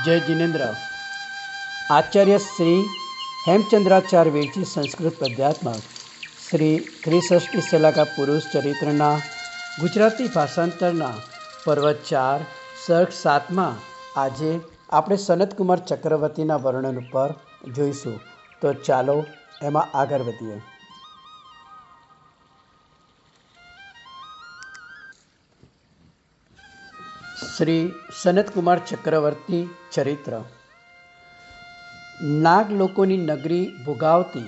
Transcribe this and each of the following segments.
जय जिनेन्द्र। आचार्य श्री हेमचंद्राचार्य विरची संस्कृत पद्यात्मक श्री त्रिषष्टि शलाका पुरुष चरित्रना गुजराती भाषांतरना पर्व 4 सर्ग 7 में आजे આપણે સનતકુમાર ચક્રવર્તીના વર્ણન ઉપર જોઈશું। તો ચાલો એમાં આગળ વધીએ। શ્રી સનતકુમાર ચક્રવર્તી ચરિત્ર। નાગ લોકોની નગરી ભોગાવતી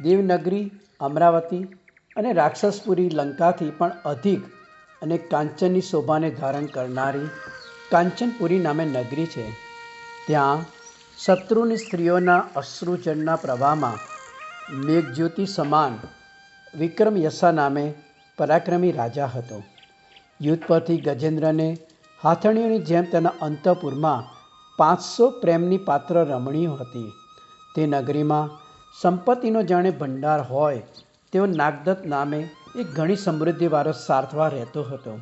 દેવનગરી અમરાવતી અને રાક્ષસપુરી લંકાથી પણ અધિક અને કાંચનની શોભાને ધારણ કરનારી કાંચનપુરી નામે નગરી છે। ત્યાં શત્રુની સ્ત્રીઓના અશ્રુજળના પ્રવાહમાં મેઘજ્યોતિ સમાન વિક્રમ યશા નામે પરાક્રમી રાજા હતો। યુદ્ધ પરથી ગજેન્દ્રને હાથણીઓની જેમ તેના અંતઃપુરમાં 500 પ્રેમની પાત્ર રમણીઓ હતી। તે નગરીમાં સંપત્તિનો જાણે ભંડાર હોય તેવો નાગદત્ત નામે એક ઘણી સમૃદ્ધિવાળો સાર્થવા રહેતો હતો।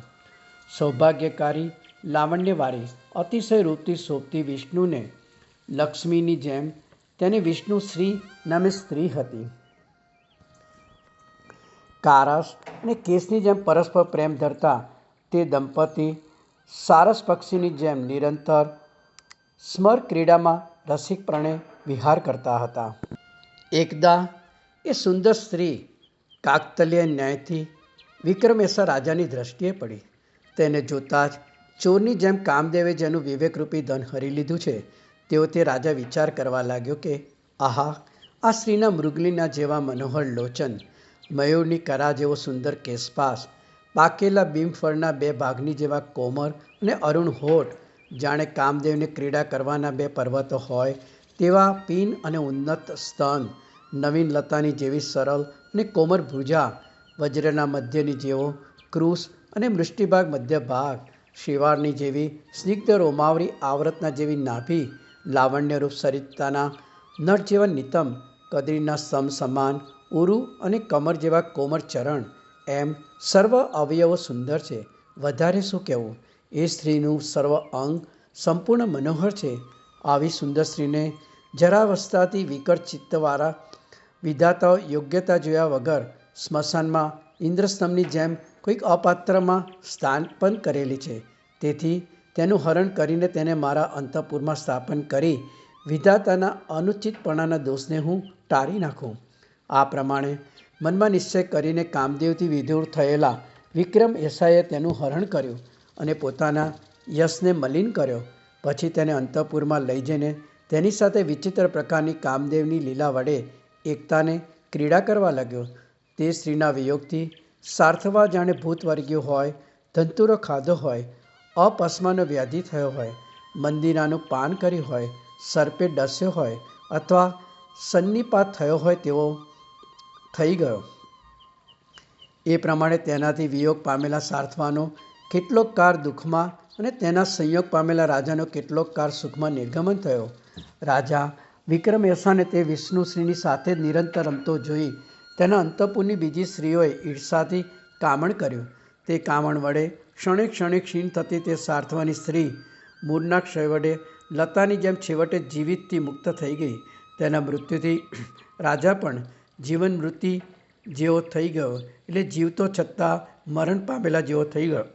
સૌભાગ્યકારી લાવણ્યવાળી અતિશય રૂપથી શોભતી વિષ્ણુને લક્ષ્મીની જેમ તેને વિષ્ણુ શ્રી નામે સ્ત્રી હતી। કારસ અને કેસની જેમ પરસ્પર પ્રેમ ધરતા તે દંપતી સારસ પક્ષીની જેમ નિરંતર સ્મર ક્રીડામાં રસિકપણે વિહાર કરતા હતા। એકદા એ સુંદર સ્ત્રી કાકતલીય ન્યાયથી વિક્રમેશા રાજાની દ્રષ્ટિએ પડી। તેને જોતાં જ ચોરની જેમ કામદેવે જેનું વિવેકરૂપી ધન હરી લીધું છે તેવો તે રાજા વિચાર કરવા લાગ્યો કે આહા, આ સ્ત્રીના મૃગલીના જેવા મનોહર લોચન, મયુરની કરા જેવો સુંદર કેશપાસ, પાકેલા બીમફળના 2 ભાગની જેવા કોમર અને અરુણ હોઠ, જાણે કામદેવને ક્રીડા કરવાના 2 પર્વતો હોય તેવા પીન અને ઉન્નત સ્તન, નવીન લતાની જેવી સરળ અને કોમર ભુજા, વજ્રના મધ્યની જેવો ક્રુશ અને મૃષ્ટિભાગ મધ્ય ભાગ, શિવાળની જેવી સ્નિગ્ધ રોમાવરી આવરતના જેવી નાભી, લાવણ્યરૂપ સરિતાના નળ જેવા નિતંબ, કદરીના સમ સમાન ઉરુ અને કમર જેવા કોમર ચરણ, એમ સર્વ અવયવો સુંદર છે। વધારે શું કહેવું, એ સ્ત્રીનું સર્વ અંગ સંપૂર્ણ મનોહર છે। આવી સુંદર સ્ત્રીને જરાવસ્થાથી વિકટ ચિત્તવાળા વિધાતાઓ યોગ્યતા જોયા વગર સ્મશાનમાં ઇન્દ્રસ્તંભની જેમ કોઈક અપાત્રમાં સ્થાપન કરેલી છે। તેથી તેનું હરણ કરીને તેને મારા અંતઃપુરમાં સ્થાપન કરી વિધાતાના અનુચિતપણાના દોષને હું ટાળી નાખું। આ પ્રમાણે મનમાં નિશ્ચય કરીને કામદેવથી વિધુર થયેલા વિક્રમ યશાએ તેનું હરણ કર્યું અને પોતાના યશને મલિન કર્યો। પછી તેને અંતઃપુરમાં લઈ જઈને તેની સાથે વિચિત્ર પ્રકારની કામદેવની લીલા વડે એકતાને ક્રીડા કરવા લાગ્યો। તે સ્ત્રીના વિયોગથી સાર્થવા જાણે ભૂતવર્ગીય હોય, ધંતુરો ખાધો હોય, અપસ્માનો વ્યાધિ થયો હોય, મંદિરાનું પાન કર્યું હોય, સર્પે ડસ્યો હોય અથવા સન્નિપાત થયો હોય તેવો થઈ ગયો। એ પ્રમાણે તેનાથી વિયોગ પામેલા સાર્થવાનો કેટલોક કાળ દુઃખમાં અને તેના સંયોગ પામેલા રાજાનો કેટલોક કાળ સુખમાં નિર્ગમન થયો। રાજા વિક્રમ યશાને તે વિષ્ણુશ્રીની સાથે જ નિરંતર રમતો જોઈ તેના અંતઃપુરની બીજી સ્ત્રીઓએ ઈર્ષાથી કામણ કર્યું। તે કામણ વડે ક્ષણે ક્ષણે ક્ષીણ થતી તે સાર્થવાની સ્ત્રી મૂળના ક્ષય વડે લતાની જેમ છેવટે જીવિતથી મુક્ત થઈ ગઈ। તેના મૃત્યુથી રાજા પણ જીવન મૃત્યુ જેવો થઈ ગયો, એટલે જીવતો છતાં મરણ પામેલા જેવો થઈ ગયો।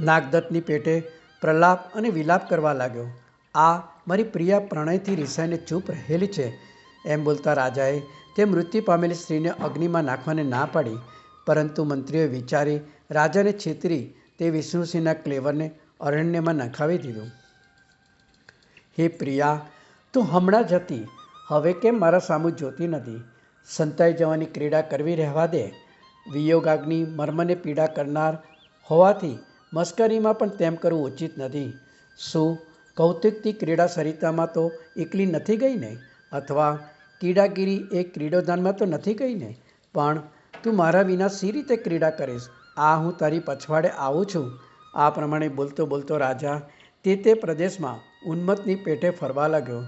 નાગદત્તની પેટે પ્રલાપ અને વિલાપ કરવા લાગ્યો। આ મારી પ્રિયા પ્રણયથી રિસાઈને ચૂપ રહેલી છે, એમ બોલતા રાજાએ તે મૃત્યુ પામેલી સ્ત્રીને અગ્નિમાં નાખવાને ના પાડી, પરંતુ મંત્રીઓએ વિચારી રાજાને છેતરી તે વિષ્ણુસિંહના ક્લેવરને અરણ્યમાં નખાવી દીધું। હે પ્રિયા, તું હમણાં જ હતી, હવે કેમ મારા સામું જોતી નથી? સંતાઈ જવાની ક્રીડા કરવી રહેવા દે। વિયોગાગ્નિ મર્મને પીડા કરનાર હોવાથી મસ્કરીમાં પણ તેમ કરવું ઉચિત નથી। શું કૌતુકથી ક્રીડા સરિતામાં તો એકલી નથી ગઈ ને? અથવા ક્રીડાગીરી એ ક્રીડોદાનમાં તો નથી ગઈ ને? પણ તું મારા વિના સી રીતે ક્રીડા કરીશ? આ હું તારી પછવાડે આવું છું। આ પ્રમાણે બોલતો બોલતો રાજા તે પ્રદેશમાં ઉન્મત્તની પેટે ફરવા લાગ્યો।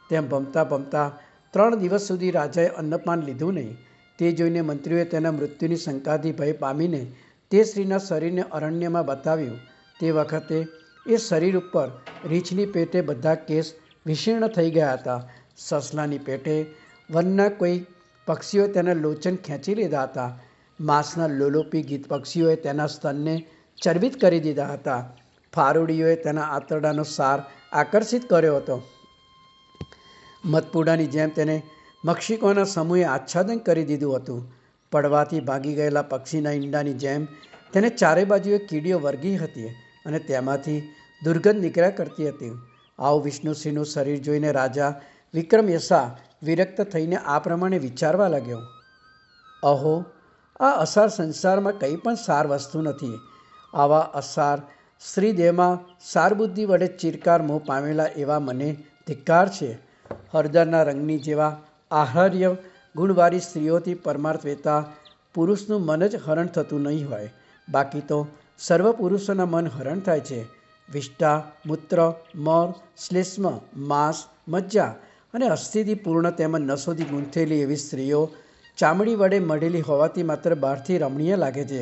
તેમ ભમતા ભમતા 3 દિવસ સુધી રાજાએ અન્નપાન લીધું નહીં। તે જોઈને મંત્રીઓએ તેના મૃત્યુની શંકાથી ભય પામીને તે સ્ત્રીના શરીરને અરણ્યમાં બતાવ્યું। તે વખતે એ શરીર ઉપર રીંછની પેટે બધા કેસ વિશીર્ણ થઈ ગયા હતા. સસલાની પેટે વનના કોઈ પક્ષીઓએ તેના લોચન ખેંચી લીધા હતા. માંસના લોલોપી ગીત પક્ષીઓએ તેના સ્તનને ચરબિત કરી દીધા હતા. ફારુડીઓએ તેના આંતરડાનો સાર આકર્ષિત કર્યો હતો. મધપૂડાની જેમ તેને મક્ષિકોના સમૂહે આચ્છાદન કરી દીધું હતું. પડવાથી ભાગી ગયેલા પક્ષીના ઈંડાની જેમ તેને ચારે બાજુએ કીડીઓ વર્ગી હતી અને તેમાંથી દુર્ગંધ નીકળ્યા કરતી હતી. આવું વિષ્ણુશ્રીનું શરીર જોઈને રાજા વિક્રમયસા વિરક્ત થઈને આ પ્રમાણે વિચારવા લાગ્યો. અહો, આ અસાર સંસારમાં કંઈ પણ સાર વસ્તુ નથી. આવા અસાર શ્રીદેહમાં સારબુદ્ધિ વડે ચિરકાર મોહ પામેલા એવા મને ધિક્કાર છે. હળદરના રંગની જેવા આહાર્ય ગુણવાળી સ્ત્રીઓથી પરમાર્થ વેતા પુરુષનું મન જ હરણ થતું નહીં હોય. બાકી તો સર્વ પુરુષોના મન હરણ થાય છે. વિષ્ટા, મૂત્ર, મળ, શ્લેષ્મ, માંસ, મજ્જા અને અસ્થિથી પૂર્ણ તેમજ નસોથી ગૂંથેલી એવી સ્ત્રીઓ ચામડી વડે મઢેલી હોવાથી માત્ર બહારથી રમણીય લાગે છે,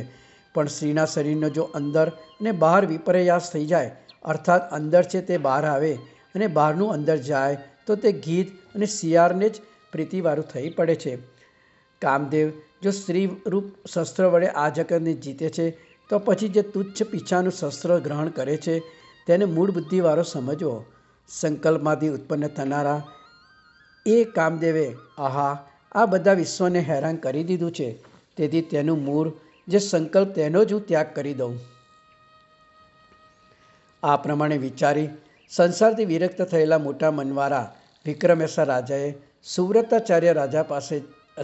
પણ સ્ત્રીના શરીરનો જો અંદર અને બહાર વિપર્યાસ થઈ જાય, અર્થાત અંદર છે તે બહાર આવે અને બહારનું અંદર જાય, તો તે ગીધ અને શિયાળને જ પ્રીતિવાળું થઈ પડે છે. કામદેવ જો સ્ત્રી રૂપ શસ્ત્ર વડે આ જગતને જીતે છે, તો પછી જે તુચ્છ પીછાનું શસ્ત્ર ગ્રહણ કરે છે તેને મૂળ બુદ્ધિવાળો સમજવો. સંકલ્પમાંથી ઉત્પન્ન થનારા એ કામદેવે આહા આ બધા વિશ્વને હેરાન કરી દીધું છે, તેથી તેનું મૂળ જે સંકલ્પ તેનો જ હું ત્યાગ કરી દઉં. આ પ્રમાણે વિચારી સંસારથી વિરક્ત થયેલા મોટા મનવાળા વિક્રમેસર રાજાએ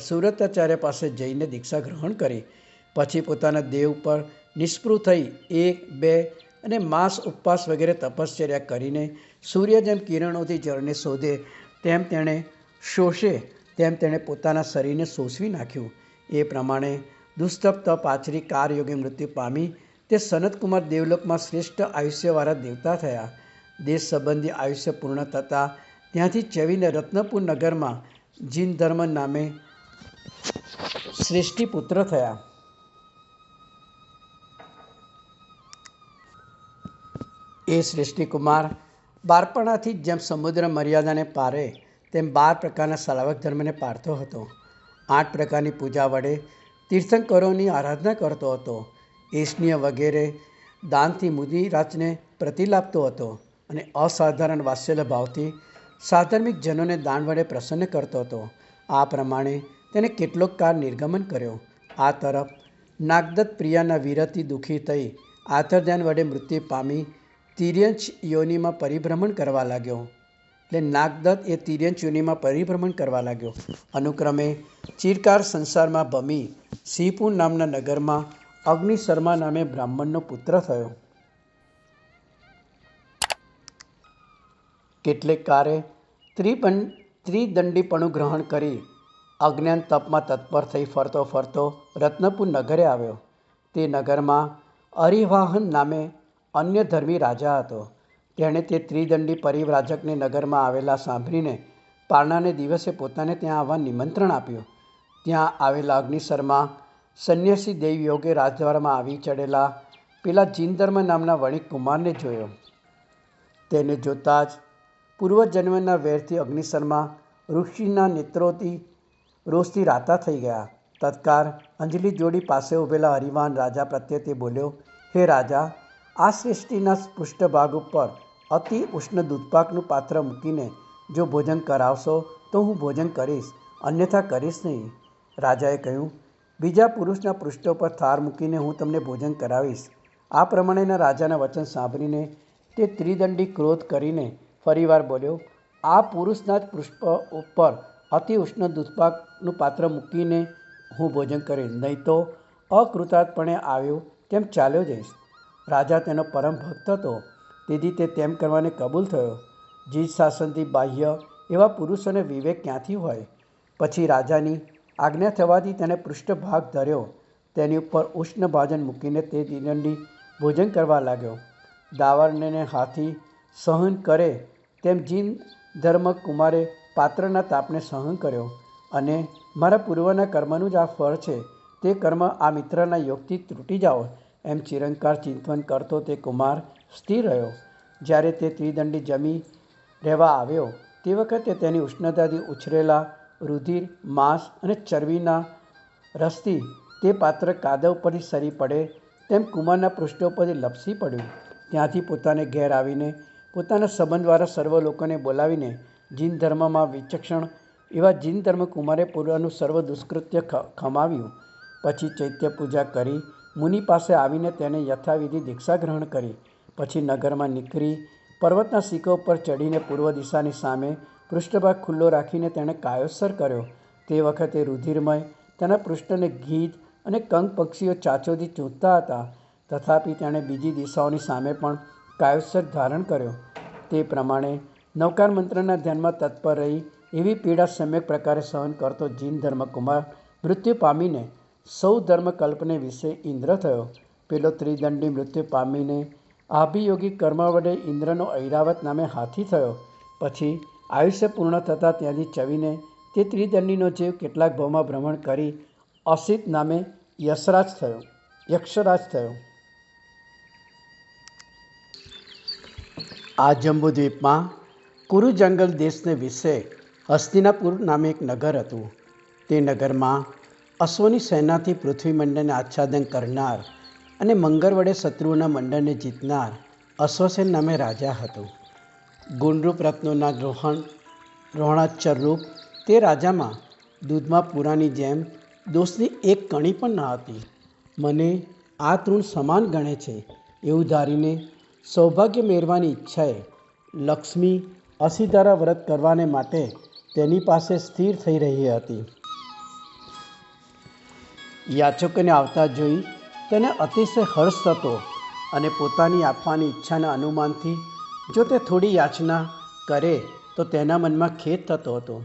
સુવ્રતાચાર્ય પાસે જઈને દીક્ષા ગ્રહણ કરી. પછી પોતાના દેહ ઉપર નિષ્પૃહ થઈ 1, 2 અને માસ ઉપવાસ વગેરે તપશ્ચર્યા કરીને સૂર્ય જેમ કિરણોથી જળને શોધે તેમ તેણે શોષે તેમ તેણે પોતાના શરીરને શોષવી નાખ્યું. એ પ્રમાણે દુસ્તપ તપ આચરી કારયોગે મૃત્યુ પામી તે સનતકુમાર દેવલોકમાં શ્રેષ્ઠ આયુષ્યવાળા દેવતા થયા. દેશ સંબંધી આયુષ્ય પૂર્ણ થતાં ત્યાંથી ચવીને રત્નપુર નગરમાં જીનધર્મ નામે શ્રેષ્ઠી પુત્ર થયા. એ શ્રેષ્ઠી કુમાર બાળપણાથી જેમ સમુદ્ર મર્યાદાને પારે તેમ 12 પ્રકારના શ્રાવક ધર્મને પાળતો હતો. 8 પ્રકારની પૂજા વડે તીર્થંકરોની આરાધના કરતો હતો. એષ્ણીય વગેરે દાનથી મુનિરાજને પ્રતિલાપતો હતો અને અસાધારણ વાત્સલ્ય ભાવથી સાધર્મિક જનોને દાન વડે પ્રસન્ન કરતો હતો. આ પ્રમાણે તેને કેટલોક કાળ નિર્ગમન કર્યો. આ તરફ નાગદત્ત પ્રિયાના વિરહથી દુઃખી થઈ આંતરધ્યાન વડે મૃત્યુ પામી તિર્યંચ યોનિમાં પરિભ્રમણ કરવા લાગ્યો. એટલે નાગદત્ત એ તિર્યંચ યોનિમાં પરિભ્રમણ કરવા લાગ્યો. અનુક્રમે ચિરકાર સંસારમાં ભમી સિંહપુર નામના નગરમાં અગ્નિશર્મા નામે બ્રાહ્મણનો પુત્ર થયો. કેટલેક કાળે ત્રિદંડીપણું ગ્રહણ કરી અજ્ઞાન તપમાં તત્પર થઈ ફરતો ફરતો રત્નપુર નગરે આવ્યો. તે નગરમાં અરિવાહન નામે અન્ય ધર્મી રાજા હતો. તેણે તે ત્રિદંડી પરિવ્રાજકને નગરમાં આવેલા સાંભળીને પારણાને દિવસે પોતાને ત્યાં આવવા નિમંત્રણ આપ્યું. ત્યાં આવેલા અગ્નિશર્મા સંન્યાસી દેવયોગે રાજદ્વારમાં આવી ચડેલા પેલા જીનધર્મ નામના વણિક કુમારને જોયો. તેને જોતાં જ પૂર્વજન્મના વેરથી અગ્નિશર્મા ઋષિના નેત્રોથી રોષથી રાતા થઈ ગયા. તત્કાળ અંજલિ જોડી પાસે ઉભેલા હરિવાહન રાજા પ્રત્યે તે બોલ્યો, હે રાજા, આ શ્રેષ્ઠીના પૃષ્ઠભાગ ઉપર અતિ ઉષ્ણ દૂધપાકનું પાત્ર મૂકીને જો ભોજન કરાવશો તો હું ભોજન કરીશ, અન્યથા કરીશ નહીં. રાજાએ કહ્યું, બીજા પુરુષના પૃષ્ઠો પર થાળ મૂકીને હું તમને ભોજન કરાવીશ. આ પ્રમાણેના રાજાના વચન સાંભળીને તે ત્રિદંડી ક્રોધ કરીને ફરીવાર બોલ્યો, આ પુરુષના જ પૃષ્ઠ ઉપર અતિ ઉષ્ણ દૂધપાકનું પાત્ર મૂકીને હું ભોજન કરીશ, નહીં તો અકૃતાર્થપણે આવ્યો તેમ ચાલ્યો જઈશ. રાજા તેનો પરમ ભક્ત હતો, તેથી તે તેમ કરવાને કબૂલ થયો. જીત શાસનથી બાહ્ય એવા પુરુષોને વિવેક ક્યાંથી હોય? પછી રાજાની આજ્ઞા થવાથી તેને પૃષ્ઠભાગ ધર્યો. તેની ઉપર ઉષ્ણ ભાજન મૂકીને તે ત્રિદંડી ભોજન કરવા લાગ્યો. દાવાનળને હાથી સહન કરે તેમ જીન ધર્મ કુમારે પાત્રના તાપને સહન કર્યો અને મારા પૂર્વના કર્મનું જ આ ફળ છે, તે કર્મ આ મિત્રના યોગથી તૂટી જાઓ એમ ચિરંકાર ચિંતન કરતો તે કુમાર સ્થિર રહ્યો. જ્યારે તે ત્રિદંડી જમી રહેવા આવ્યો તે વખતે તેની ઉષ્ણતાથી ઉછરેલા રુધિર, માંસ અને ચરબીના રસથી તે પાત્ર કાદવ પરથી સરી પડે તેમ કુમારના પૃષ્ઠો પરથી લપસી પડ્યું. ત્યાંથી પોતાને ઘેર આવીને પોતાના સંબંધવાળા સર્વ લોકોને બોલાવીને જીન ધર્મમાં વિચક્ષણ એવા જીન ધર્મ કુમારે પૂર્વનું સર્વ દુષ્કૃત્ય ખમાવ્યું. પછી ચૈત્ય પૂજા કરી મુનિ પાસે આવીને તેને યથાવિધિ દીક્ષા ગ્રહણ કરી. પછી નગરમાં નીકળી પર્વતના શિખર ઉપર ચડીને પૂર્વ દિશાની સામે પૃષ્ઠભાગ ખુલ્લો રાખીને તેણે કાયોત્સર કર્યો. તે વખતે રુધિરમય તેના પૃષ્ઠને ગીધ અને કંક પક્ષીઓ ચાંચોથી ચૂંટતા હતા. તથાપિ તેણે બીજી દિશાઓની સામે પણ કાયોત્સર ધારણ કર્યો. તે પ્રમાણે નવકાર મંત્રના ધ્યાનમાં તત્પર રહી એવી પીડા સમ્યક પ્રકારે સહન કરતો જીન ધર્મકુમાર મૃત્યુ પામીને સૌ ધર્મકલ્પને વિશે ઇન્દ્ર થયો. પેલો ત્રિદંડી મૃત્યુ પામીને આભિયોગી કર્મ વડે ઇન્દ્રનો ઐરાવત નામે હાથી થયો. પછી આયુષ્ય પૂર્ણ થતાં ત્યાંથી ચવીને તે ત્રિદંડીનો જીવ કેટલાક ભાવમાં ભ્રમણ કરી અસિત નામે યક્ષરાજ થયો. આ જંબુદ્વીપમાં કુરુ જંગલ દેશને વિશે હસ્તિનાપુર નામે એક નગર હતું. તે નગરમાં અશ્વની સેનાથી પૃથ્વીમંડળને આચ્છાદન કરનાર અને મંગળ વડે શત્રુઓના મંડળને જીતનાર અશ્વસેન નામે રાજા હતો. ગુણરૂપ રત્નોના રોહણાચર રૂપ તે રાજામાં દૂધમાં પૂરાની જેમ દોષની એક કણી પણ ન હતી. મને આ તૃણ સમાન ગણે છે એવું ધારીને સૌભાગ્ય મેળવાની ઈચ્છાએ લક્ષ્મી અસીધારા વ્રત કરવાને માટે તેની પાસે સ્થિર થઈ રહી હતી. યાચકોને આવતા જોઈ તેને અતિશય હર્ષ થતો અને પોતાની આપવાની ઈચ્છાના અનુમાનથી જો તે થોડી યાચના કરે તો તેના મનમાં ખેદ થતો હતો.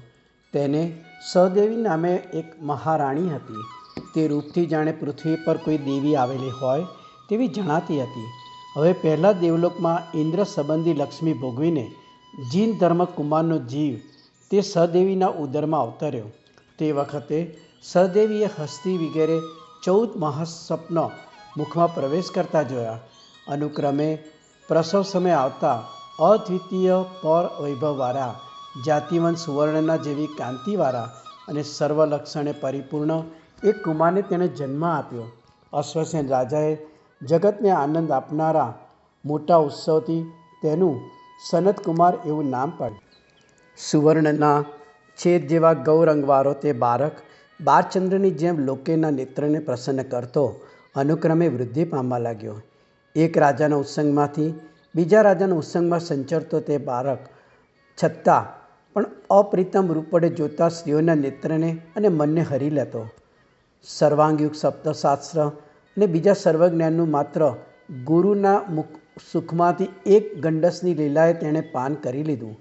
તેને સહદેવી નામે એક મહારાણી હતી. તે રૂપથી જાણે પૃથ્વી પર કોઈ દેવી આવેલી હોય તેવી જણાતી હતી. હવે પહેલાં દેવલોકમાં ઇન્દ્ર સંબંધી લક્ષ્મી ભોગવીને જીન ધર્મકુમારનો જીવ તે સહદેવીના ઉદરમાં અવતર્યો. તે વખતે સહદેવીએ હસ્તી વગેરે 14 મહાસપનો મુખમાં પ્રવેશ કરતા જોયા. અનુક્રમે પ્રસવ સમય આવતા અદ્વિતીય પર વૈભવવાળા જાતિવંત સુવર્ણના જેવી કાંતિવાળા અને સર્વ લક્ષણે પરિપૂર્ણ એક કુમારને તેણે જન્મ આપ્યો. અશ્વસેન રાજાએ જગતને આનંદ આપનારા મોટા ઉત્સવથી તેનું સનતકુમાર એવું નામ પાડ્યું. સુવર્ણના છેદ જેવા ગૌરંગવાળો તે બાળક બાળચંદ્રની જેમ લોકેના નેત્રને પ્રસન્ન કરતો અનુક્રમે વૃદ્ધિ પામવા લાગ્યો. એક રાજાના ઉત્સંગમાંથી બીજા રાજાના ઉત્સંગમાં સંચરતો તે બાળક છતાં પણ અપ્રિતમ રૂપ વડે જોતા સ્ત્રીઓના નેત્રને અને મનને હરી લેતો. સર્વાંગયુક્ત સપ્તશાસ્ત્ર અને બીજા સર્વજ્ઞાનનું માત્ર ગુરુના સુખમાંથી એક ગંડસની લીલાએ તેણે પાન કરી લીધું.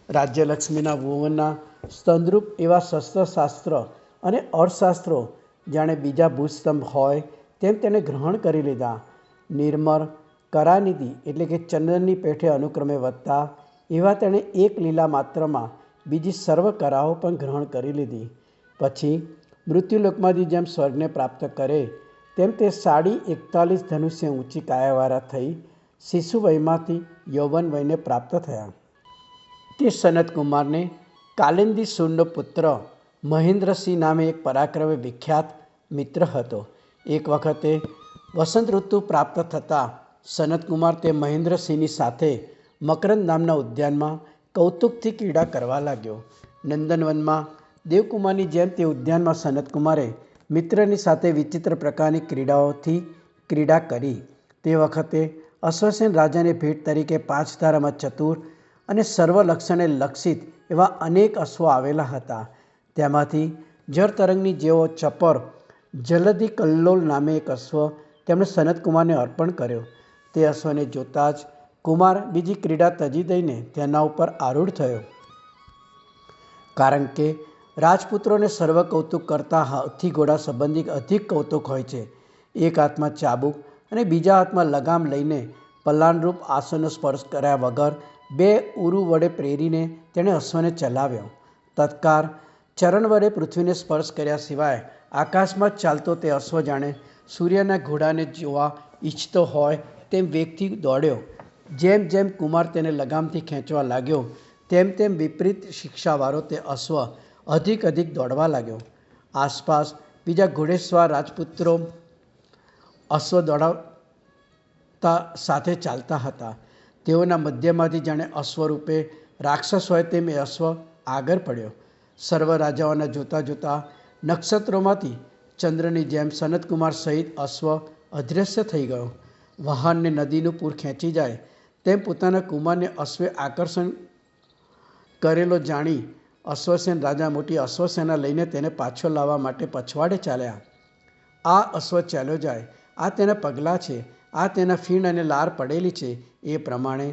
રાજ્યલક્ષ્મીના ભુવનના સ્તંદરૂપ એવા શસ્ત્રશાસ્ત્ર અને અર્થશાસ્ત્રો જાણે બીજા ભૂસ્તંભ હોય તેમ તેણે ગ્રહણ કરી લીધા. નિર્મળ કરાનિધિ એટલે કે ચંદ્રની પેઠે અનુક્રમે વધતા એવા તેણે એક લીલા માત્રમાં બીજી સર્વ કરાઓ પણ ગ્રહણ કરી લીધી. પછી મૃત્યુલોકમાંથી જેમ સ્વર્ગને પ્રાપ્ત કરે તેમ તે 41 ધનુષ્ય ઊંચી કાયાવાળા થઈ શિશુ વયમાંથી યૌવન વયને પ્રાપ્ત થયા. તે સનતકુમારને કાલિંદી સૂરનો પુત્ર મહેન્દ્રસિંહ નામે એક પરાક્રમી વિખ્યાત મિત્ર હતો. એક વખતે વસંત ઋતુ પ્રાપ્ત થતાં સનતકુમાર તે મહેન્દ્રસિંહની સાથે મકરંદ નામના ઉદ્યાનમાં કૌતુકથી ક્રીડા કરવા લાગ્યો. નંદનવનમાં દેવકુમારની જેમ તે ઉદ્યાનમાં સનતકુમારે મિત્રની સાથે વિચિત્ર પ્રકારની ક્રીડાઓથી ક્રીડા કરી. તે વખતે અશ્વસેન રાજાને ભેટ તરીકે 5 ધારામાં ચતુર અને સર્વ લક્ષણે લક્ષિત એવા અનેક અશ્વો આવેલા હતા. તેમાંથી જળતરંગની જેવો ચપર જલધિ કલ્લોલ નામે એક અશ્વ તેમણે સનતકુમારને અર્પણ કર્યો. તે અશ્વને જોતા જ કુમાર બીજી ક્રીડા તજી દઈને તેના ઉપર આરૂઢ થયો. કારણ કે રાજપુત્રોને સર્વ કૌતુક કરતાં હાથી ઘોડા સંબંધી અધિક કૌતુક હોય છે. એક હાથમાં ચાબુક અને બીજા હાથમાં લગામ લઈને પલાણરૂપ આસનનો સ્પર્શ કર્યા વગર 2 ઉરુ વડે પ્રેરીને તેણે અશ્વને ચલાવ્યો. તત્કાર ચરણ વડે પૃથ્વીને સ્પર્શ કર્યા સિવાય આકાશમાં જ ચાલતો તે અશ્વ જાણે સૂર્યના ઘોડાને જોવા ઈચ્છતો હોય તેમ વેગથી દોડ્યો. જેમ જેમ કુમાર તેને લગામથી ખેંચવા લાગ્યો તેમ તેમ વિપરીત શિક્ષાવાળો તે અશ્વ અધિક દોડવા લાગ્યો. આસપાસ બીજા ઘોડેસવાર રાજપુત્રો અશ્વ દોડાવતા સાથે ચાલતા હતા. તેઓના મધ્યમાંથી જાણે અશ્વરૂપે રાક્ષસ હોય તેમ એ અશ્વ આગળ પડ્યો. સર્વ રાજાઓના જોતાં જોતાં નક્ષત્રોમાંથી ચંદ્રની જેમ સનતકુમાર સહિત અશ્વ અદૃશ્ય થઈ ગયો. વાહનને નદીનું પૂર ખેંચી જાય તેમ પોતાના કુમારને અશ્વે આકર્ષણ કરેલો જાણી અશ્વસેન રાજા મોટી અશ્વસેના લઈને તેને પાછો લાવવા માટે પછવાડે ચાલ્યા. આ અશ્વ ચાલ્યો જાય, આ તેના પગલાં છે, આ તેના ફીણ અને લાર પડેલી છે, એ પ્રમાણે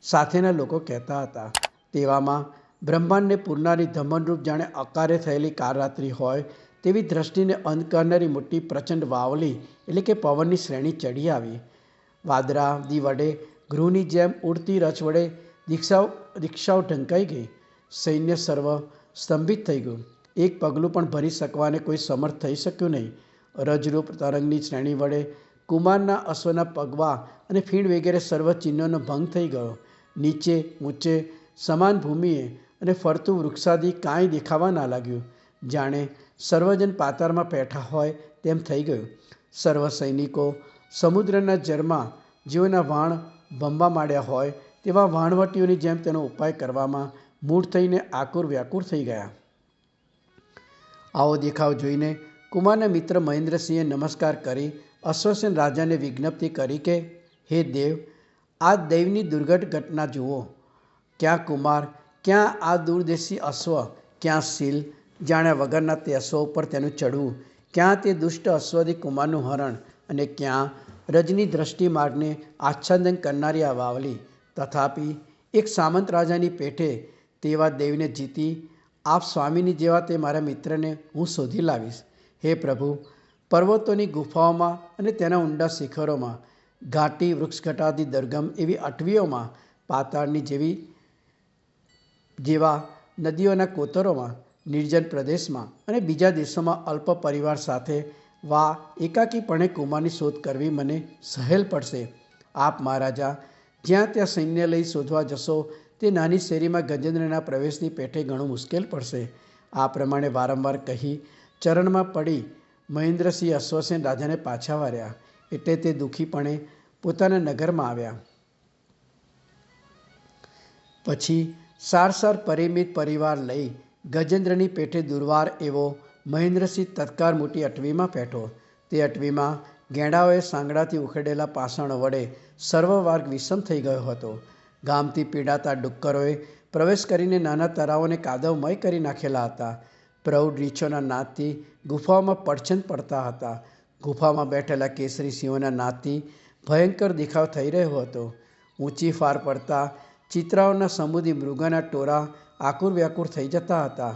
સાથેના લોકો કહેતા હતા. તેવામાં બ્રહ્માંડને પૂરનારી ધમનરૂપ જાણે અકારે થયેલી કાળરાત્રિ હોય તેવી દ્રષ્ટિને અંધ કરનારી મોટી પ્રચંડ વાવલી એટલે કે પવનની શ્રેણી ચડી આવી. વાદળાદી વડે ગૃહની જેમ ઉડતી રચ વડે દીક્ષાઓ ઢંકાઈ ગઈ. સૈન્ય સર્વ સ્તંભિત થઈ ગયું. એક પગલું પણ ભરી શકવાને કોઈ સમર્થ થઈ શક્યું નહીં. રજરૂપ તરંગની શ્રેણી વડે કુમારના અશ્વના પગવા અને ફીણ વગેરે સર્વ ચિહ્નોનો ભંગ થઈ ગયો. નીચે ઊંચે સમાન ભૂમિએ અને ફરતું વૃક્ષાદિ કાંઈ દેખાવા ના લાગ્યું. જાણે સર્વજન પાતાળમાં બેઠા હોય તેમ થઈ ગયું. સર્વ સૈનિકો સમુદ્રના જળમાં જેઓના વાણ ભમવા માંડ્યા હોય તેવા વાણવટીઓની જેમ તેનો ઉપાય કરવામાં મૂઢ થઈને આકુર વ્યાકુળ થઈ ગયા. આવો દેખાવ જોઈને કુમારના મિત્ર મહેન્દ્રસિંહે નમસ્કાર કરી અશ્વસેન રાજાને વિજ્ઞપ્તિ કરી કે, હે દેવ, આ દૈવની દુર્ઘટ ઘટના જુઓ. ક્યાં કુમાર, ક્યાં આ દૂરદેશી અશ્વ, ક્યાં શીલ જાણ્યા વગરના તે અશ્વ ઉપર તેનું ચડવું, ક્યાં તે દુષ્ટ અશ્વથી કુમારનું હરણ, અને ક્યાં રજની દ્રષ્ટિ માર્ગને આચ્છાદન કરનારી આ વાવલી. તથાપિ એક સામંત રાજાની પેઠે તેવા દેવને જીતી આપ સ્વામીની જેવા તે મારા મિત્રને હું શોધી લાવીશ. હે પ્રભુ, પર્વતોની ગુફાઓમાં અને તેના ઊંડા શિખરોમાં, ઘાટી વૃક્ષઘટાદી દુર્ગમ એવી અટવીઓમાં, પાતાળની જેવા નદીઓના કોતરોમાં, નિર્જન પ્રદેશમાં અને બીજા દેશોમાં અલ્પ પરિવાર સાથે વા એકાકીપણે કુમારની શોધ કરવી મને સહેલ પડશે. આપ મહારાજા જ્યાં ત્યાં સૈન્ય લઈ શોધવા જશો તે નાની શેરીમાં ગજેન્દ્રના પ્રવેશની પેઠે ઘણું મુશ્કેલ પડશે. આ પ્રમાણે વારંવાર કહી ચરણમાં પડી મહેન્દ્રસિંહ અશ્વસેન રાજાને પાછા વાર્યા. એટલે તે દુઃખીપણે પોતાના નગરમાં આવ્યા. પછી સાર પરિમિત પરિવાર લઈ ગજેન્દ્રની પેઠે દુર્વાર એવો મહેન્દ્રસિંહ તત્કાળ મોટી અટવીમાં બેઠો. તે અટવીમાં ગેંડાઓએ સાંગડાથી ઉખેડેલા પાષાણો વડે સર્વ માર્ગ વિષમ થઈ ગયો હતો. ગામથી પીડાતા ડુક્કરોએ પ્રવેશ કરીને નાના તળાવોને કાદવમય કરી નાખેલા હતા. પ્રૌઢ રીંછોના નાદથી ગુફાઓમાં પડછન પડતા હતા. ગુફામાં બેઠેલા કેસરી સિંહોના નાદથી ભયંકર દેખાવ થઈ રહ્યો હતો. ઊંચી ફાર પડતા ચિત્રાઓના સમુદી મૃગોના ટોળા આકુર વ્યાકુર થઈ જતા હતા.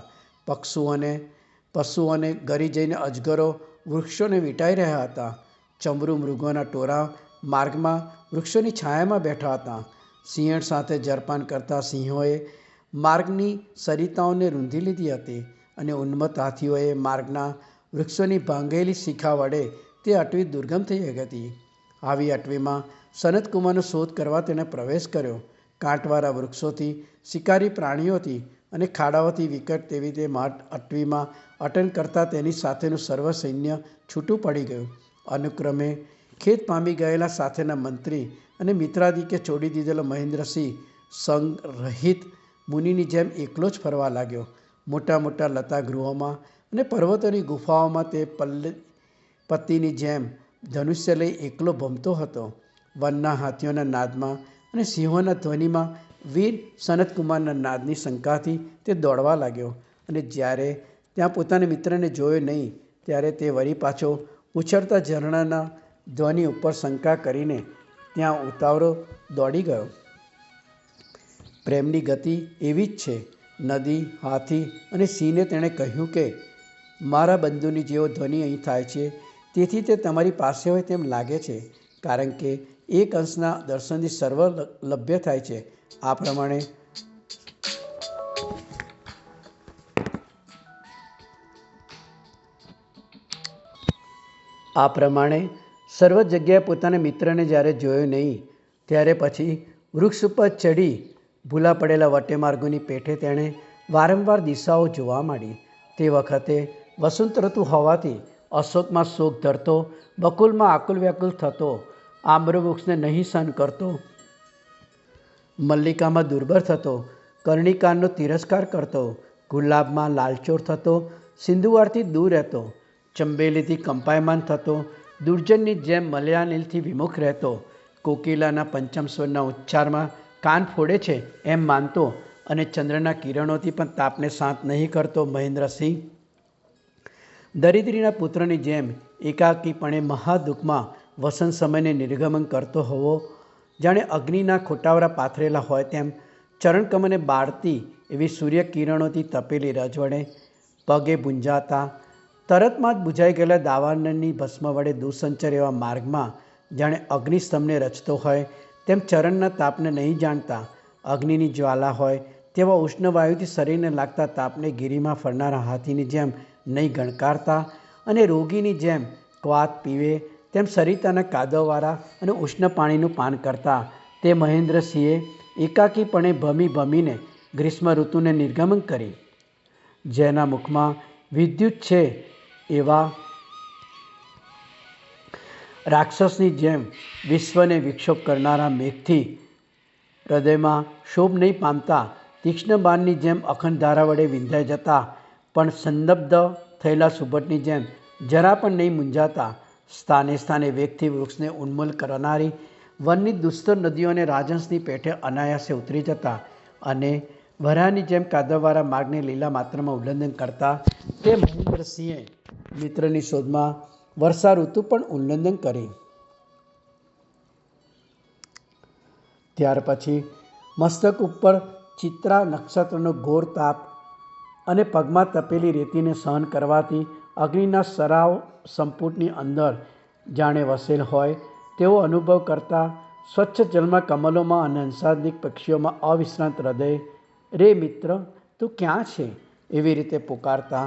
પશુઓને ગરી જઈને અજગરો વૃક્ષોને વીંટાઈ રહ્યા હતા. ચમરુ મૃગોના ટોળા માર્ગમાં વૃક્ષોની છાયામાં બેઠા હતા. સિંહણ સાથે જરપાન કરતા સિંહોએ માર્ગની સરિતાઓને રૂંધી લીધી હતી અને ઉન્મત્ત હાથીઓએ માર્ગના વૃક્ષોની ભાંગેલી શિખા વડે તે અટવી દુર્ગમ થઈ ગઈ હતી. આવી અટવીમાં સનતકુમારનો શોધ કરવા તેણે પ્રવેશ કર્યો. કાંટવાળા વૃક્ષોથી, શિકારી પ્રાણીઓથી અને ખાડાઓથી વિકટ તેવી તે અટવીમાં અટન કરતાં તેની સાથેનું સર્વ સૈન્ય છૂટું પડી ગયું. અનુક્રમે ખેત પામી ગયેલા સાથેના મંત્રી અને મિત્રાદિકે છોડી દીધેલો મહેન્દ્રસિંહ સંગ રહિત મુનિની જેમ એકલો જ ફરવા લાગ્યો. મોટા મોટા લતા ગૃહોમાં અને પર્વતોની ગુફાઓમાં તે પતિની જેમ ધનુષ્ય લઈ એકલો ભમતો હતો. વનના હાથીઓના નાદમાં અને સિંહોના ધ્વનિમાં વીર સનતકુમારના નાદની શંકાથી તે દોડવા લાગ્યો. અને જ્યારે ત્યાં પોતાના મિત્રને જોયો નહીં ત્યારે તે વળી પાછો ઉછળતા ઝરણાના ધ્વનિ ઉપર શંકા કરીને ત્યાં ઉતાવળો દોડી ગયો. પ્રેમની ગતિ એવી જ છે. નદી, હાથી અને સિંહને તેણે કહ્યું કે મારા બંધુની જેવો ધ્વનિ અહીં થાય છે, તેથી તે તમારી પાસે હોય તેમ લાગે છે, કારણ કે એક અંશના દર્શનથી સર્વ લભ્ય થાય છે. આ પ્રમાણે સર્વ જગ્યાએ પોતાના મિત્રને જ્યારે જોયો નહીં ત્યારે પછી વૃક્ષ ઉપર ચડી ભૂલા પડેલા વટેમાર્ગોની પેઠે તેણે વારંવાર દિશાઓ જોવા માંડી. તે વખતે વસંત ઋતુ હોવાથી અશોકમાં શોક ધરતો, બકુલમાં આકુલ વ્યાકુલ થતો, આમ્રવૃક્ષને નહીં સહન કરતો, મલ્લિકામાં દુર્બળ થતો, કર્ણિકારનો તિરસ્કાર કરતો, ગુલાબમાં લાલચોર થતો, સિંધુવારથી દૂર રહેતો, ચંબેલીથી કંપાયમાન થતો, દુર્જનની જેમ મલયાનિલથી વિમુખ રહેતો, કોકિલાના પંચમ સ્વરના ઉચ્ચારમાં કાન ફોડે છે એમ માનતો અને ચંદ્રના કિરણોથી પણ તાપને શાંત નહીં કરતો મહેન્દ્રસિંહ દરિદ્રીના પુત્રની જેમ એકાકીપણે મહાદુઃખમાં વસંત સમયને નિર્ગમન કરતો હોવો, જાણે અગ્નિના ખોટાવરા પાથરેલા હોય તેમ ચરણકમને બાળતી એવી સૂર્યકિરણોથી તપેલી રજવડે પગે ભૂંજાતા, તરતમાં જ બુઝાઈ ગયેલા દાવાનળની ભસ્મ વડે દૂરસંચાર એવા માર્ગમાં જાણે અગ્નિસ્તંભને રચતો હોય તેમ ચરણના તાપને નહીં જાણતા, અગ્નિની જ્વાલા હોય તેવા ઉષ્ણવાયુથી શરીરને લાગતા તાપને ગિરિમાં ફરનારા હાથીની જેમ નહીં ગણકારતા અને રોગીની જેમ ક્વાત પીવે તેમ સરિતાના કાદવવાળા અને ઉષ્ણ પાણીનું પાન કરતા તે મહેન્દ્રસિંહે એકાકીપણે ભમી ભમીને ગ્રીષ્મ ઋતુને નિર્ગમન કરી. જેના મુખમાં વિદ્યુત છે એવા રાક્ષસની જેમ વિશ્વને વિક્ષોભ કરનારા મેઘથી હૃદયમાં શોભ નહીં પામતા, તીક્ષ્ણ બાણની જેમ અખંડ ધારા વડે વિંધાઈ જતા પણ સંદબ્ધ થયેલા સુભટની જેમ જરા પણ નહીં મૂંઝાતા, સ્થાને સ્થાને વેગથી વૃક્ષને ઉન્મૂલ કરનારી વનની દુસ્તર નદીઓને રાજહંસની પેઠે અનાયાસે ઉતરી જતા અને વરાહની જેમ કાદવવાળા માર્ગને લીલા માત્રમાં ઉલ્લંઘન કરતા તે મહેન્દ્રસિંહે મિત્રની શોધમાં વર્ષા ઋતુ પણ ઉલ્લંઘન કરી. ત્યાર પછી મસ્તક ઉપર ચિત્રા નક્ષત્રનો ઘોર તાપ અને પગમાં તપેલી રેતીને સહન કરવાથી અગ્નિના સરાવ સંપુટની અંદર જાણે વસેલ હોય તેવો અનુભવ કરતા, સ્વચ્છ જલમાં કમલોમાં અને હંસાદિક પક્ષીઓમાં અવિશ્રાંત હૃદય રે મિત્ર તું ક્યાં છે એવી રીતે પુકારતા,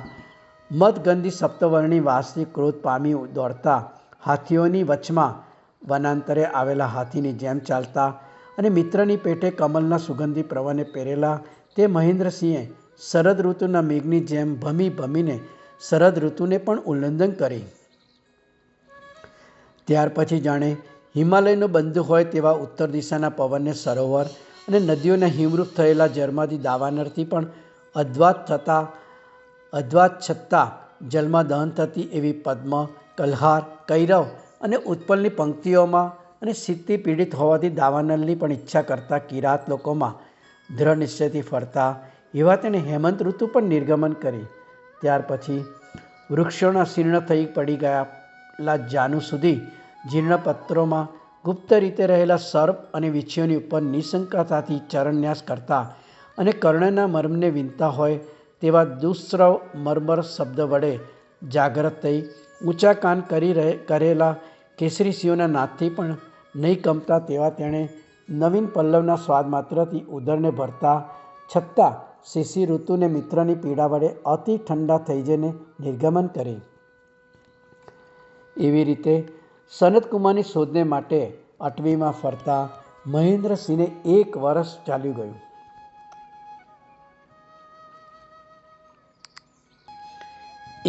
મદગંધી સપ્તવર્ણી વાસથી ક્રોધ પામી દોડતા હાથીઓની વચમાં વનાંતરે આવેલા હાથીની જેમ ચાલતા અને મિત્રની પેટે કમલના સુગંધી પ્રવાહને પહેરેલા તે મહેન્દ્રસિંહે શરદ ઋતુના મેઘની જેમ ભમી ભમીને શરદ ઋતુને પણ ઉલ્લંઘન કરી. ત્યાર પછી જાણે હિમાલયનો બંધુ હોય તેવા ઉત્તર દિશાના પવનને સરોવર અને નદીઓના હિમરૂપ થયેલા જળમાંથી દાવાનળથી પણ અદ્વાત છતાં જલમાં દહન થતી એવી પદ્મ, કલ્હાર, કૈરવ અને ઉત્પલની પંક્તિઓમાં અને શીતથી પીડિત હોવાથી દાવાનળની પણ ઈચ્છા કરતા કિરાત લોકોમાં દ્રઢ નિશ્ચયથી ફરતા એવા તેણે હેમંત ઋતુ પણ નિર્ગમન કરી. ત્યાર પછી વૃક્ષોના શીર્ણ થઈ પડી ગયેલા જાનુ સુધી જીર્ણ પત્રોમાં ગુપ્ત રીતે રહેલા સર્પ અને વીછીઓની ઉપર નિશંકતાથી ચરણન્યાસ કરતા અને કર્ણના મર્મને વિનતા હોય તેવા દુસ્રવ મર્મર શબ્દ વડે જાગ્રત થઈ ઊંચા કાન કરેલા કેસરી સિંહોના નાદથી પણ નહીં કમતા તેવા તેણે નવીન પલ્લવના સ્વાદ માત્રથી ઉદરને ભરતા છતાં શિશિર ઋતુને મિત્રની પીડા વડે અતિ ઠંડા થઈ જઈને નિર્ગમન કરી. એવી રીતે સનતકુમારની શોધને માટે અટવીમાં ફરતા મહેન્દ્રસિંહને 1 વર્ષ ચાલ્યું ગયું.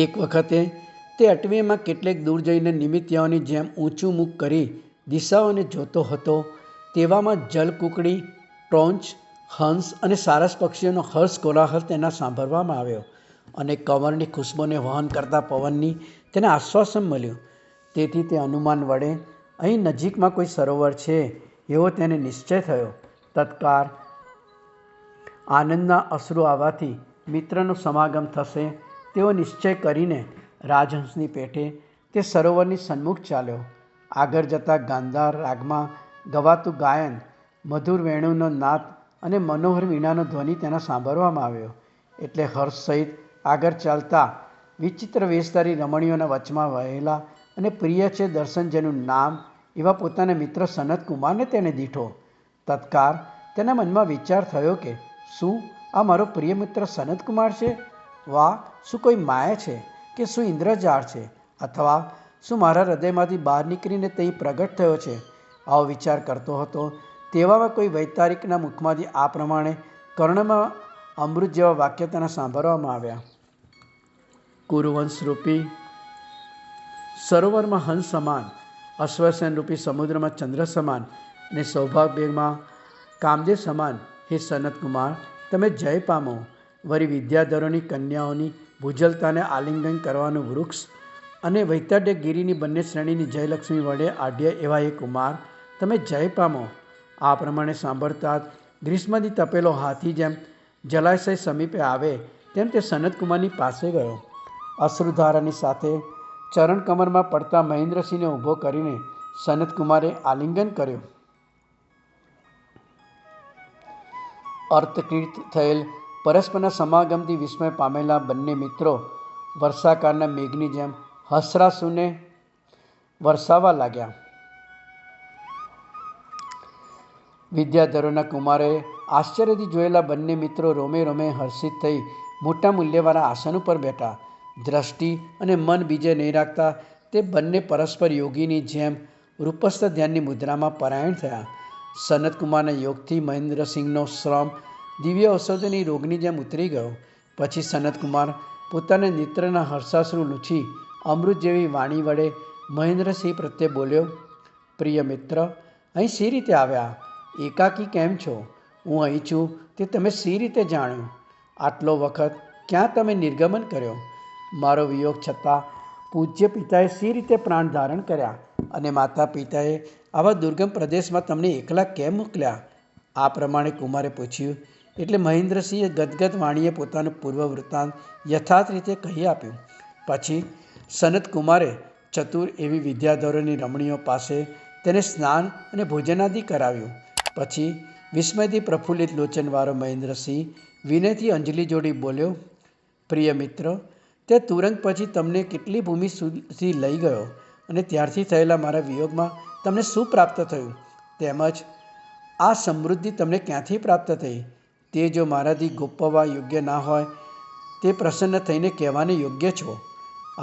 એક વખતે તે અટવીમાં કેટલેક દૂર જઈને નિમિત્યાઓની જેમ ઊંચું મુખ કરી દિશાઓને જોતો હતો તેવામાં જલકુકડી, ટોંચ, હંસ અને સારસ પક્ષીઓનો હર્ષ કોલાહલ તેના સાંભળવામાં આવ્યો અને કમળની ખુશ્બોને વહન કરતા પવનની તેને આશ્વાસન મળ્યું. તેથી તે અનુમાન વડે અહીં નજીકમાં કોઈ સરોવર છે એવો તેને નિશ્ચય થયો. તત્કાળ આનંદના અશ્રુ આવવાથી મિત્રનો સમાગમ થશે તેવો નિશ્ચય કરીને રાજહંસની પેઠે તે સરોવરની સન્મુખ ચાલ્યો. આગળ જતાં ગાંધાર રાગમાં ગવાતું ગાયન, મધુર વેણુનો નાદ અને મનોહર વીણાનો ધ્વનિ તેના સાંભળવામાં આવ્યો. એટલે હર્ષ સહિત આગળ ચાલતા વિચિત્ર વેશધારી રમણીઓના વચમાં વહેલા અને પ્રિય છે દર્શન જેનું નામ એવા પોતાના મિત્ર સનતકુમારને તેને દીઠો. તત્કાળ તેના મનમાં વિચાર થયો કે શું આ મારો પ્રિય મિત્ર સનતકુમાર છે? વાહ, શું કોઈ માયા છે કે શું ઇન્દ્રજાળ છે? અથવા શું મારા હૃદયમાંથી બહાર નીકળીને તે પ્રગટ થયો છે આવો વિચાર કરતો હતો તેવામાં કોઈ વૈતારિકના મુખમાંથી આ પ્રમાણે કર્ણમાં અમૃત જેવા વાક્ય તેના સાંભળવામાં આવ્યા. કુરુવંશરૂપી સરોવરમાં હંસ સમાન, અશ્વસેનરૂપી સમુદ્રમાં ચંદ્ર સમાન અને સૌભાગ્યમાં કામદેવ સમાન હે સનતકુમાર, તમે જય પામો. વળી વિદ્યાધરોની કન્યાઓની ભૂજલતાને આલિંગન કરવાનું વૃક્ષ અને વૈતરણગીરીની બંને શ્રેણીની જયલક્ષ્મી વડે આઢ્ય એવા એ કુમાર, તમે જય પામો. આ પ્રમાણે સાંભળતા જ ગ્રીષ્મથી તપેલો હાથી જેમ જલાશય સમીપે આવે તેમ તે સનતકુમારની પાસે ગયો. અશ્રુધારાની સાથે ચરણ કમરમાં પડતા મહેન્દ્રસિંહને ઊભો કરીને સનતકુમારે આલિંગન કર્યો. અર્થક્રીત થયેલ પરસ્પરના સમાગમથી વિસ્મય પામેલા બંને મિત્રો વર્ષાકાળના મેઘની જેમ હસરાસુને વરસાવવા લાગ્યા. વિદ્યાધરોના કુમારોએ આશ્ચર્યથી જોયેલા બંને મિત્રો રોમે રોમે હર્ષિત થઈ મોટા મૂલ્યવાળા આસન ઉપર બેઠા. દ્રષ્ટિ અને મન બીજે નહીં રાખતા તે બંને પરસ્પર યોગીની જેમ રૂપસ્થ ધ્યાનની મુદ્રામાં પરાયણ થયા. સનતકુમારના યોગથી મહેન્દ્રસિંહનો શ્રમ દિવ્ય ઔષધિની રોગની જેમ ઉતરી ગયો. પછી સનતકુમાર પોતાના નેત્રના હર્ષાશ્રુ લૂછી અમૃત જેવી વાણી વડે મહેન્દ્રસિંહ પ્રત્યે બોલ્યો, પ્રિય મિત્ર, અહીં શી રીતે આવ્યા? એકાકી કેમ છો? હું અહીં છું તે તમે શી રીતે જાણ્યું? આટલો વખત ક્યાં તમે નિર્ગમન કર્યો? મારો વિયોગ છતાં પૂજ્ય પિતાએ શી રીતે પ્રાણ ધારણ કર્યા અને માતા પિતાએ આવા દુર્ગમ પ્રદેશમાં તમને એકલા કેમ મોકલ્યા? આ પ્રમાણે કુમારે પૂછ્યું. એટલે મહેન્દ્રસિંહે ગદગદ વાણીએ પોતાનું પૂર્વ વૃત્તાંત યથાર્થ રીતે કહી આપ્યું. પછી સનતકુમારે ચતુર એવી વિદ્યાધરોની રમણીઓ પાસે તેને સ્નાન અને ભોજનાદિ કરાવ્યું. પછી વિસ્મયથી પ્રફુલ્લિત લોચનવાળો મહેન્દ્રસિંહ વિનયથી અંજલિ જોડી બોલ્યો, પ્રિય મિત્ર, તે તુરંત પછી તમને કેટલી ભૂમિ સુધી લઈ ગયો અને ત્યારથી થયેલા મારા વિયોગમાં તમને શું પ્રાપ્ત થયું? તેમજ આ સમૃદ્ધિ તમને ક્યાંથી પ્રાપ્ત થઈ? તે જો મારાથી ગોપવવા યોગ્ય ના હોય તે પ્રસન્ન થઈને કહેવાને યોગ્ય છો.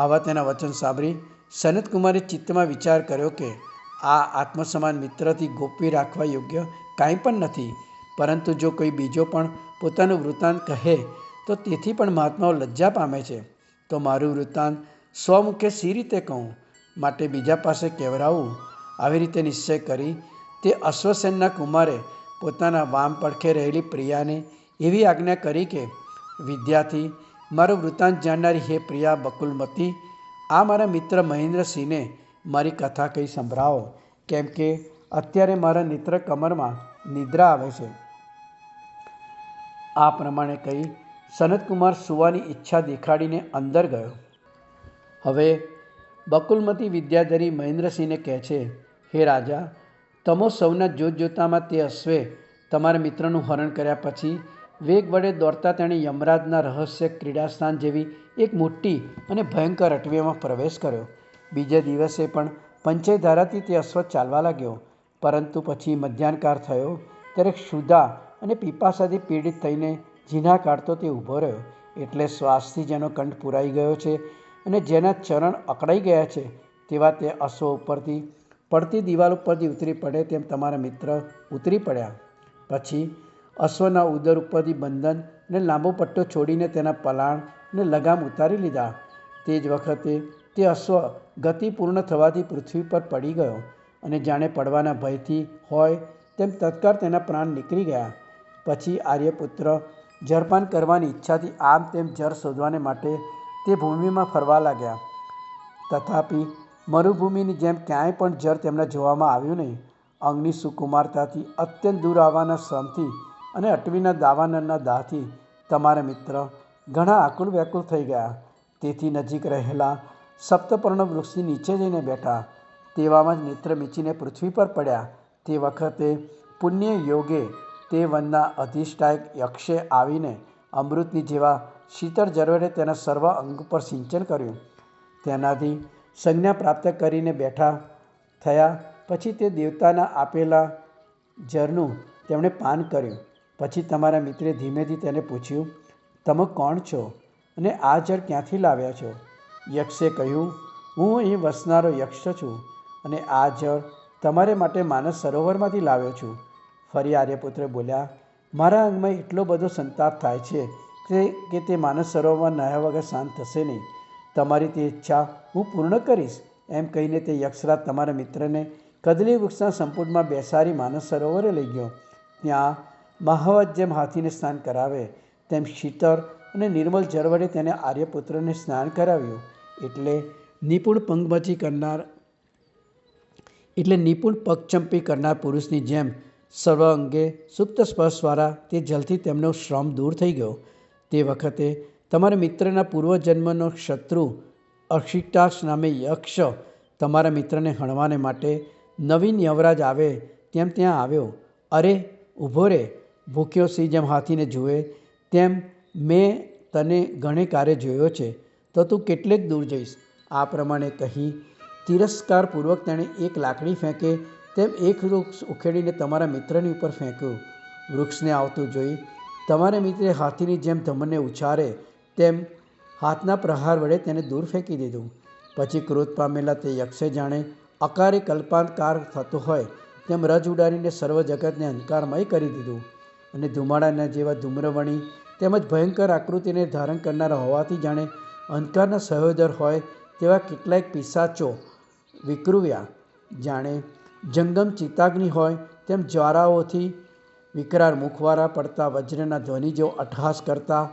આવા તેના વચન સાંભળી સનતકુમારે ચિત્તમાં વિચાર કર્યો કે આ આત્મસમાન મિત્રથી ગોપવી રાખવા યોગ્ય કાંઈ પણ નથી. પરંતુ જો કોઈ બીજો પણ પોતાનું વૃત્તાંત કહે તો તેથી પણ મહાત્માઓ લજ્જા પામે છે. તો મારું વૃત્તાંત સ્વમુખે શી રીતે કહું? માટે બીજા પાસે કહેવરાવું. આવી રીતે નિશ્ચય કરી તે અશ્વસેનના કુમારે પોતાના વામ પડખે રહેલી પ્રિયાને એવી આજ્ઞા કરી કે વિદ્યાથી મારું વૃત્તાંત જાણનારી હે પ્રિયા બકુલમતી, આ મારા મિત્ર મહેન્દ્રસિંહને મારી કથા કહી સંભળાવો, કેમ કે અત્યારે મારા નેત્ર કમરમાં નિદ્રા આવે છે. આ પ્રમાણે કહી સનતકુમાર સુવાની ઈચ્છા દેખાડીને અંદર ગયો. હવે બકુલમતી વિદ્યાધરી મહેન્દ્રસિંહને કહે છે, હે રાજા, તમો સૌના જોતજોતામાં તે અશ્વે તમારા મિત્રનું હરણ કર્યા પછી વેગ વડે દોડતા તેણે યમરાજના રહસ્ય ક્રીડાસ્થાન જેવી એક મોટી અને ભયંકર અટવીમાં પ્રવેશ કર્યો. બીજા દિવસે પણ પંચયધારાથી તે અશ્વ ચાલવા લાગ્યો. પરંતુ પછી મધ્યાહનકાળ થયો ત્યારે ક્ષુધા અને પીપાસાથી પીડિત થઈને ઝીણા કાઢતો તે ઊભો રહ્યો. એટલે શ્વાસથી જેનો કંઠ પુરાઈ ગયો છે અને જેના ચરણ અકળાઈ ગયા છે તેવા તે અશ્વ ઉપરથી પડતી દિવાલ ઉપરથી ઉતરી પડે તેમ તમારા મિત્ર ઉતરી પડ્યા. પછી અશ્વના ઉદર ઉપરથી બંધન અને લાંબો પટ્ટો છોડીને તેના પલાણ અને લગામ ઉતારી લીધા. તે જ વખતે તે અશ્વ ગતિ પૂર્ણ થવાથી પૃથ્વી પર પડી ગયો અને જાણે પડવાના ભયથી હોય તેમ તત્કાળ તેના પ્રાણ નીકળી ગયા. પછી આર્યપુત્ર જળપાન કરવાની ઈચ્છાથી આમ તેમ જળ શોધવાને માટે તે ભૂમિમાં ફરવા લાગ્યા. તથાપિ મરુભૂમિની જેમ ક્યાંય પણ જળ તેમના જોવામાં આવ્યું નહીં. અંગની સુકુમારતાથી અત્યંત દૂર આવવાના શ્રમથી અને અટવીના દાવાનળના દાહથી તમારા મિત્ર ઘણા આકુલ વ્યાકુલ થઈ ગયા. તેથી નજીક રહેલા સપ્તપર્ણ વૃક્ષની નીચે જઈને બેઠા. તેવામાં જ નેત્ર મીચીને પૃથ્વી પર પડ્યા. તે વખતે પુણ્ય યોગે તે વનના અધિષ્ઠાયક યક્ષે આવીને અમૃતની જેવા શીતળ જળ વડે તેના સર્વ અંગ પર સિંચન કર્યું. તેનાથી સંજ્ઞા પ્રાપ્ત કરીને બેઠા થયા. પછી તે દેવતાના આપેલા જળનું તેમણે પાન કર્યું. પછી તમારા મિત્રે ધીમેથી તેને પૂછ્યું, તમે કોણ છો અને આ જળ ક્યાંથી લાવ્યા છો? યક્ષે કહ્યું, હું અહીં વસનારો યક્ષ છું અને આ જળ તમારે માટે માનસ સરોવરમાંથી લાવ્યો છું. ફરી આર્યપુત્ર બોલ્યા, મારા અંગમાં એટલો બધો સંતાપ થાય છે કે તે માનસ સરોવરમાં નહાયા વગર શાંત થશે નહીં. તમારી તે ઈચ્છા હું પૂર્ણ કરીશ. એમ કહીને તે યક્ષરાજ તમારા મિત્રને કદલી વૃક્ષના સંપુટમાં બેસાડી માનસ સરોવરે લઈ ગયો. ત્યાં મહાવત જેમ હાથીને સ્નાન કરાવે તેમ શીતળ અને નિર્મળ જળ વડે તેને આર્યપુત્રને સ્નાન કરાવ્યું. એટલે નિપુણ પગચંપી કરનાર પુરુષની જેમ સર્વ અંગે સુપ્ત સ્પર્શવાળા તે જલથી તેમનો શ્રમ દૂર થઈ ગયો. તે વખતે તમારા મિત્રના પૂર્વજન્મનો શત્રુ અક્ષિટાક્ષ નામે યક્ષ તમારા મિત્રને હણવાને માટે નવીન યવરાજ આવે તેમ ત્યાં આવ્યો. અરે ઊભો રે, ભૂખ્યો સિંહ જેમ હાથીને જુએ તેમ મેં તને ઘણે કારે જોયો છે, તો તું કેટલેક દૂર જઈશ. આ પ્રમાણે કહી તિરસ્કારપૂર્વક તેણે એક લાકડી ફેંકે તેમ એક વૃક્ષ ઉખેડીને તમારા મિત્રની ઉપર ફેંક્યું. વૃક્ષને આવતું જોઈ તમારા મિત્રે હાથીની જેમ ધમને ઉછારે તેમ હાથના પ્રહાર વડે તેને દૂર ફેંકી દીધું. પછી ક્રોધ પામેલા તે યક્ષે જાણે અકારે કલ્પાંતકાર થતો હોય તેમ રજ ઉડાડીને સર્વ જગતને અંધકારમય કરી દીધું. અને ધુમાડાના જેવા ધૂમ્રવણી તેમજ ભયંકર આકૃતિને ધારણ કરનારા હોવાથી જાણે અંધકારના સહોદર હોય તેવા કેટલાક પિશાચો વિકૃવ્યા. જાણે જંગમ ચિતાગ્નિ હોય તેમ જ્વારાઓથી વિકરાળ મુખવાળા પડતા વજ્રના ધ્વનિ જેવો અટ્ટહાસ કરતા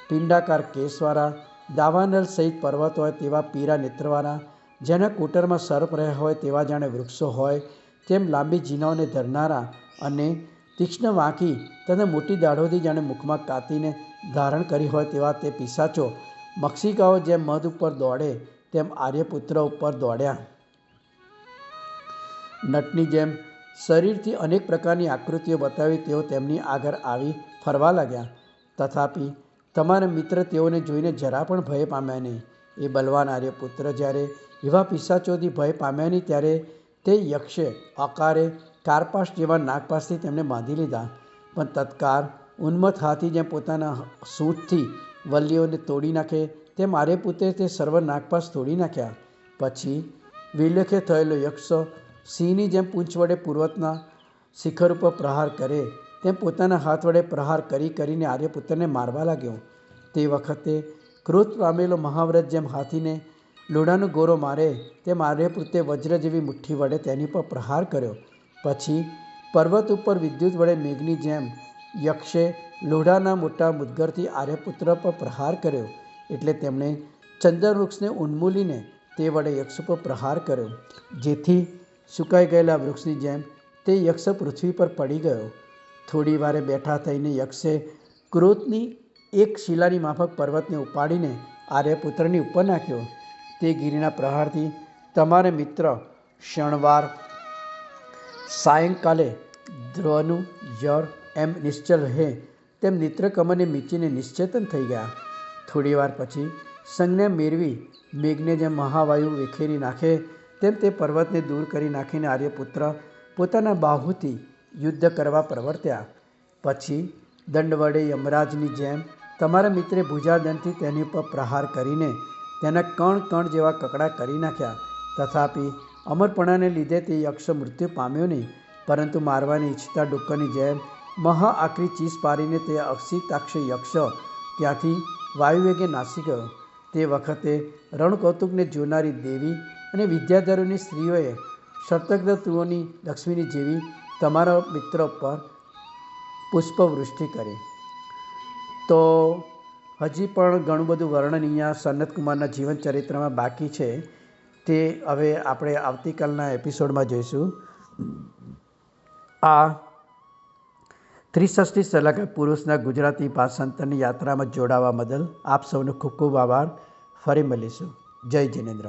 પિંડાકાર કેસવાળા દાવાનલ સહિત પર્વત હોય તેવા પીરા નેત્રવાળા, જેના કોટરમાં સર્પ રહ્યા હોય તેવા જાણે વૃક્ષો હોય તેમ લાંબી જીનાઓને ધરનારા અને તીક્ષ્ણ વાંકી તથા મોટી દાઢોથી જાણે મુખમાં કાતીને ધારણ કરી હોય તેવા તે પિશાચો મક્ષિકાઓ જેમ મધ ઉપર દોડે તેમ આર્યપુત્ર ઉપર દોડ્યા. નટની જેમ શરીરથી અનેક પ્રકારની આકૃતિઓ બતાવી તેઓ તેમની આગળ આવી ફરવા લાગ્યા. તથાપિ તમારા મિત્ર તેઓને જોઈને જરા પણ ભય પામ્યા નહીં. એ બલવાન આર્યપુત્ર જ્યારે એવા પિશાચોથી ભય પામ્યા નહીં ત્યારે તે યક્ષે અકારે કારપાશ જેવા નાગપાશથી તેમને બાંધી લીધા. પણ તત્કાળ ઉન્મત્ત હાથી જેમ પોતાના સૂંઢથી વલ્લીઓને તોડી નાખે તેમ આર્યપુત્રે તે સર્વ નાગપાશ તોડી નાખ્યા. પછી વિલેખે થયેલો યક્ષ સિંહની જેમ પૂંછ વડે પર્વતના શિખર ઉપર પ્રહાર કરે તેમ પોતાના હાથ વડે પ્રહાર કરીને આર્યપુત્રને મારવા લાગ્યો. તે વખતે ક્રોધ પામેલો મહાવ્રત જેમ હાથીને લોઢાનો ગોરો મારે તેમ આર્યપુત્રે વજ્ર જેવી મુઠ્ઠી વડે તેની પર પ્રહાર કર્યો. પછી પર્વત ઉપર વિદ્યુત વડે મેઘની જેમ યક્ષે લોઢાના મોટા મુદ્ગરથી આર્યપુત્ર પર પ્રહાર કર્યો. એટલે તેમણે ચંદનવૃક્ષને ઉન્મૂલીને તે વડે યક્ષ પર પ્રહાર કર્યો, જેથી સુકાઈ ગયેલા વૃક્ષની જેમ તે યક્ષ પૃથ્વી પર પડી ગયો. થોડી વારે બેઠા થઈને યક્ષે ક્રોધની એક શિલાની માફક પર્વતને ઉપાડીને આર્યપુત્રની ઉપર નાખ્યો. તે ગિરિના પ્રહારથી તમારે મિત્ર ક્ષણવાર સાયંકાલે ધ્રુવનું જળ એમ નિશ્ચલ રહે તેમ નેત્રકમળને મીચીને નિશ્ચેતન થઈ ગયા. થોડી વાર પછી સંજ્ઞા મેળવી મેઘને જેમ મહાવાયુ વિખેરી નાખે તેમ તે પર્વતને દૂર કરી નાખીને આર્યપુત્ર પોતાના બાહુથી યુદ્ધ કરવા પ્રવર્ત્યા. પછી દંડ વડે યમરાજની જેમ તમારા મિત્રે ભુજાદંડથી તેની પર પ્રહાર કરીને તેના કણ કણ જેવા કકડા કરી નાખ્યા. તથાપિ અમરપણાને લીધે તે યક્ષ મૃત્યુ પામ્યો નહીં, પરંતુ મારવાની ઈચ્છતા ડુક્કરની જેમ મહા આકરી ચીસ પાડીને તે અક્ષિતાક્ષ યક્ષ ત્યાંથી વાયુવેગે નાસી ગયો. તે વખતે રણકૌતુકને જોનારી દેવી અને વિદ્યાધરોની સ્ત્રીઓએ સપ્તગતુઓની લક્ષ્મીની જેવી તમારા મિત્ર પર પુષ્પવૃષ્ટિ કરી. તો હજી પણ ઘણું બધું વર્ણન અહીંયા સનતકુમારના જીવન ચરિત્રમાં બાકી છે. તે હવે આપણે આવતીકાલના એપિસોડમાં જોઈશું. આ ત્રિષષ્ઠી સલાહકાર પુરુષના ગુજરાતી ભાષાંતરની યાત્રામાં જોડાવા બદલ આપ સૌનો ખૂબ ખૂબ આભાર. ફરી મળીશું. જય જિનેન્દ્ર.